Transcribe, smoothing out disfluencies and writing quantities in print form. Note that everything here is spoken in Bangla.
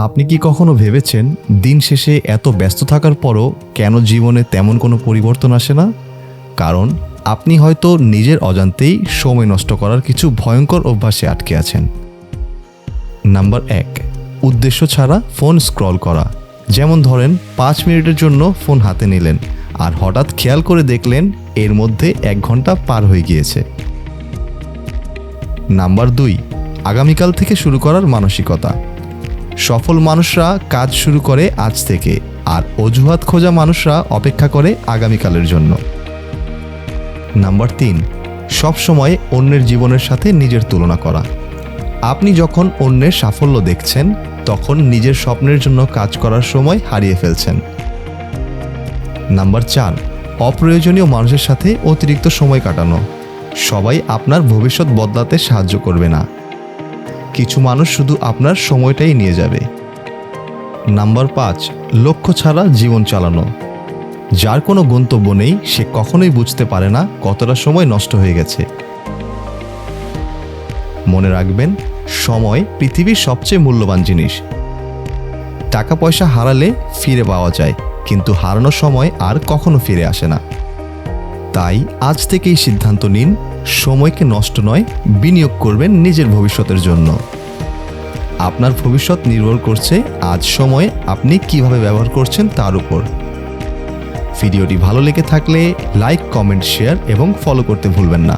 আপনি কি কখনো ভেবেছেন দিন শেষে এত ব্যস্ত থাকার পরও কেন জীবনে তেমন কোনো পরিবর্তন আসে না? কারণ আপনি হয়তো নিজের অজান্তেই সময় নষ্ট করার কিছু ভয়ঙ্কর অভ্যাসে আটকে আছেন। নাম্বার 1, উদ্দেশ্য ছাড়া ফোন স্ক্রল করা। যেমন ধরেন 5 মিনিটের জন্য ফোন হাতে নিলেন আর হঠাৎ খেয়াল করে দেখলেন এর মধ্যে 1 ঘন্টা পার হয়ে গিয়েছে। নাম্বার 2, আগামীকাল থেকে শুরু করার মানসিকতা। সফল মানুষরা কাজ শুরু করে আজ থেকে, আর অজুহাত খোঁজা মানুষরা অপেক্ষা করে আগামীকালের জন্য। নাম্বার 3, সবসময় অন্যের জীবনের সাথে নিজের তুলনা করা। আপনি যখন অন্যের সাফল্য দেখছেন তখন নিজের স্বপ্নের জন্য কাজ করার সময় হারিয়ে ফেলছেন। নাম্বার 4, অপ্রয়োজনীয় মানুষের সাথে অতিরিক্ত সময় কাটানো। সবাই আপনার ভবিষ্যৎ বদলাতে সাহায্য করবে না, কিছু মানুষ শুধু আপনার সময়টাই নিয়ে যাবে। নাম্বার 5, লক্ষ্য ছাড়া জীবন চালানো। যার কোনো গন্তব্য নেই সে কখনোই বুঝতে পারে না কতটা সময় নষ্ট হয়ে গেছে। মনে রাখবেন, সময় পৃথিবীর সবচেয়ে মূল্যবান জিনিস। টাকা পয়সা হারালে ফিরে পাওয়া যায়, কিন্তু হারানোর সময় আর কখনো ফিরে আসে না। তাই আজ থেকেই সিদ্ধান্ত নিন, সময়কে নষ্ট নয়, বিনিয়োগ করবেন নিজের ভবিষ্যতের জন্য। আপনার ভবিষ্যৎ নির্ভর করছে আজ সময় আপনি কিভাবে ব্যবহার করছেন তার উপর। ভিডিওটি ভালো লেগে থাকলে লাইক, কমেন্ট, শেয়ার এবং ফলো করতে ভুলবেন না।